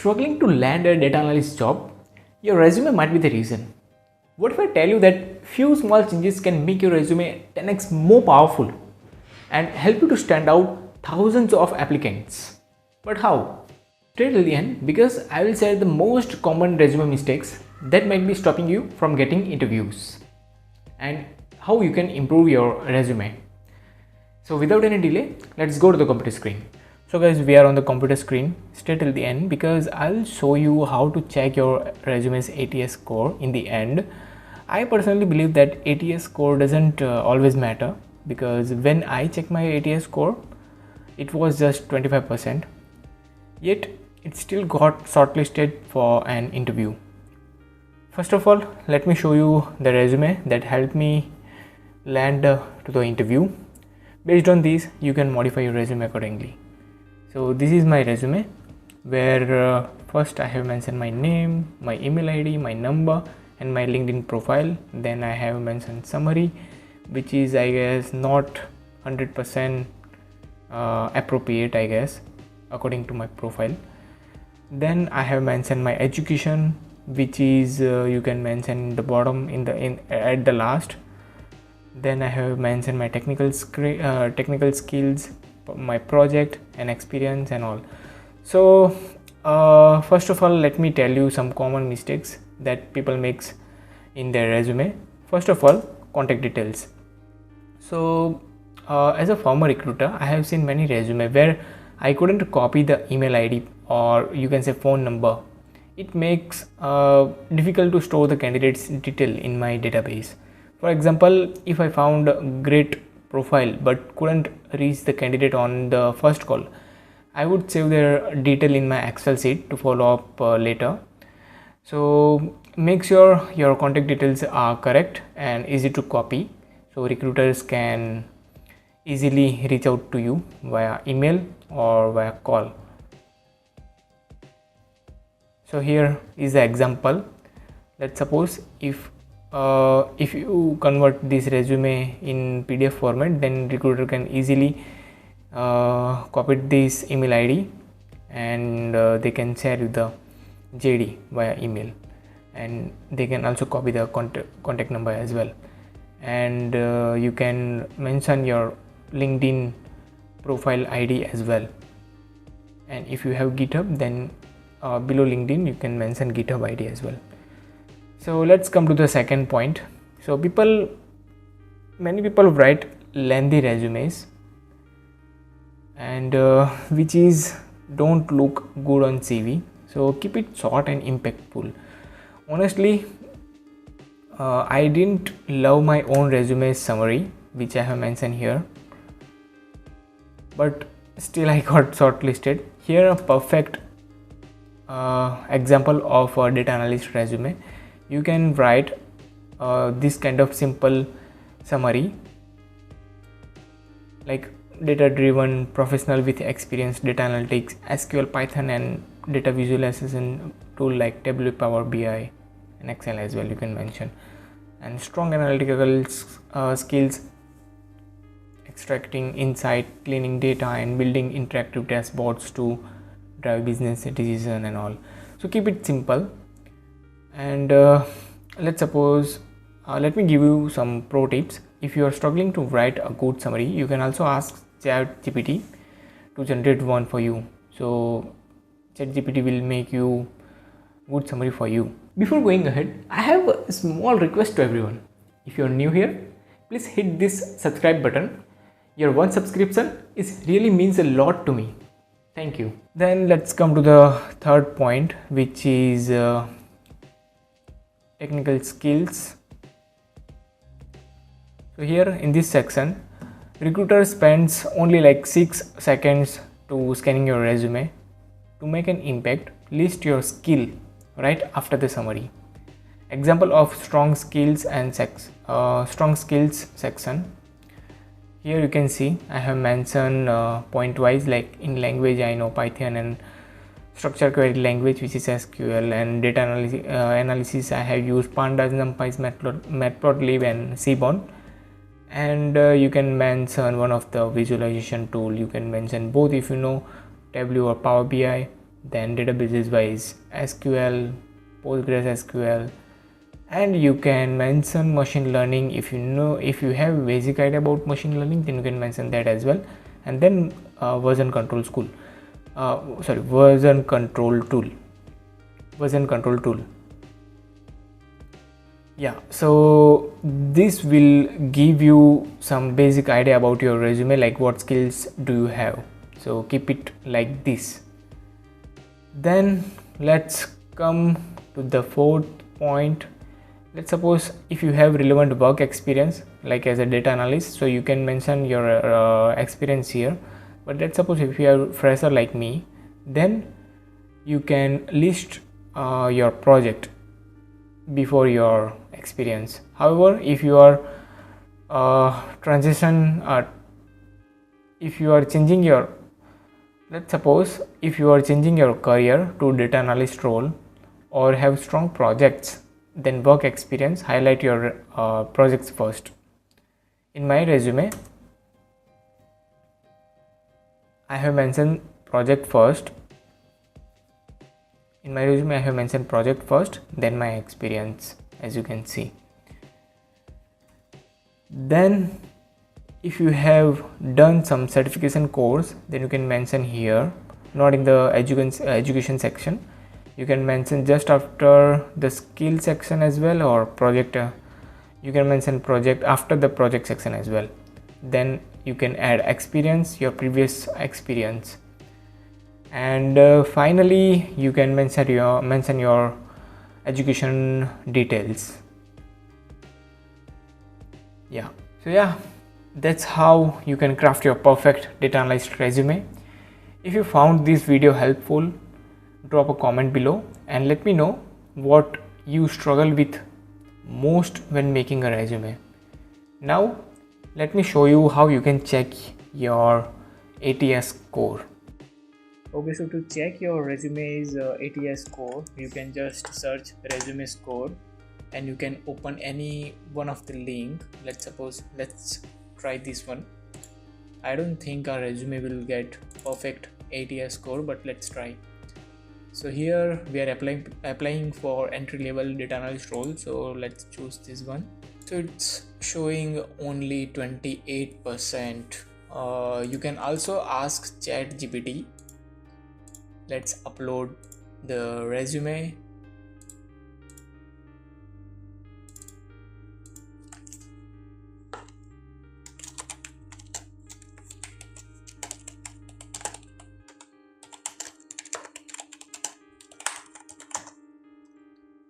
Struggling to land a data analyst job? Your resume might be the reason. What if I tell you that few small changes can make your resume 10x more powerful and help you to stand out thousands of applicants? But how? Stay till the end because I will share the most common resume mistakes that might be stopping you from getting interviews and how you can improve your resume. So without any delay, let's go to the computer screen. So guys, we are on the computer screen. Stay till the end because I'll show you how to check your resume's ATS score in the end. I personally believe that ATS score doesn't always matter because when I check my ATS score, it was just 25%. Yet it still got shortlisted for an interview. First of all, let me show you the resume that helped me land to the interview. Based on these, you can modify your resume accordingly. So this is my resume where first I have mentioned my name, my email ID, my number and my LinkedIn profile. Then I have mentioned summary, which is I guess not 100% appropriate, I guess, according to my profile. Then I have mentioned my education, which is you can mention the bottom at the last. Then I have mentioned my technical skills, my project and experience and all. So first of all, let me tell you some common mistakes that people makes in their resume. First of all, contact details. So as a former recruiter, I have seen many resume where I couldn't copy the email ID or you can say phone number. It makes difficult to store the candidate's detail in my database. For example, if I found a great profile but couldn't reach the candidate on the first call, I would save their detail in my Excel sheet to follow up later. So make sure your contact details are correct and easy to copy so recruiters can easily reach out to you via email or via call. So here is the example. Let's suppose if you convert this resume in PDF format, then recruiter can easily copy this email ID and they can share you the JD via email, and they can also copy the contact number as well. And you can mention your LinkedIn profile ID as well. And if you have GitHub, then below LinkedIn you can mention GitHub ID as well. So let's come to the second point. So many people write lengthy resumes and which is don't look good on CV. So keep it short and impactful. Honestly, I didn't love my own resume summary, which I have mentioned here, but still I got shortlisted. Here a perfect example of a data analyst resume. You can write this kind of simple summary like data driven professional with experience, data analytics, SQL, Python and data visualization tool like Tableau, Power BI and Excel as well you can mention, and strong analytical skills, extracting insight, cleaning data and building interactive dashboards to drive business decision and all. So keep it simple. And let's suppose let me give you some pro tips. If you are struggling to write a good summary, you can also ask ChatGPT to generate one for you. So ChatGPT will make you good summary for you. Before going ahead, I have a small request to everyone. If you are new here, please hit this subscribe button. Your one subscription really means a lot to me. Thank you. Then let's come to the third point, which is technical skills. So here in this section, recruiter spends only like 6 seconds to scanning your resume. To make an impact, list your skill right after the summary. Example of strong skills and strong skills section. Here you can see I have mentioned point wise, like in language I know Python and structured query language which is SQL, and data analysis I have used pandas, numpy, matplotlib and seaborn. And you can mention one of the visualization tool. You can mention both if you know Tableau or Power BI. then databases wise SQL, PostgreSQL, and you can mention machine learning. If you have basic idea about machine learning, then you can mention that as well. And then version control tool. Yeah, so this will give you some basic idea about your resume, like what skills do you have. So keep it like this. Then let's come to the fourth point. Let's suppose if you have relevant work experience, like as a data analyst, so you can mention your experience here. But let's suppose if you are fresher like me, then you can list your project before your experience. However, if you are changing your, let's suppose if you are changing your career to data analyst role or have strong projects, then work experience, highlight your projects first. In my resume, I have mentioned project first. In my resume, I have mentioned project first, then my experience, as you can see. Then if you have done some certification course, then you can mention here, not in the education section. You can mention just after the skill section as well, or project. You can mention project after the project section as well. Then you can add experience, your previous experience, and finally you can mention your education details. Yeah, so yeah, that's how you can craft your perfect data analyst resume. If you found this video helpful, drop a comment below and let me know what you struggle with most when making a resume. Now let me show you how you can check your ATS score. Okay, so to check your resume's ATS score, you can just search resume score and you can open any one of the link. Let's try this one. I don't think our resume will get perfect ATS score, but let's try. So here we are applying for entry-level data analyst role, so let's choose this one. So it's showing only 28%. You can also ask ChatGPT. Let's upload the resume.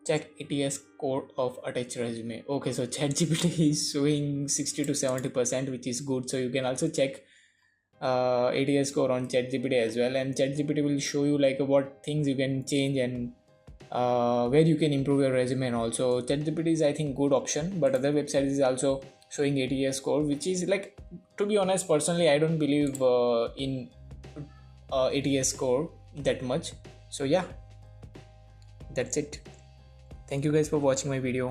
Check ATS score of attached resume. Okay, so ChatGPT is showing 60 to 70%, which is good. So you can also check ATS score on ChatGPT as well, and ChatGPT will show you like what things you can change and where you can improve your resume. And also ChatGPT is, I think, good option, but other websites is also showing ATS score, which is like, to be honest, personally I don't believe in ATS score that much. So yeah, that's it. Thank you guys for watching my video.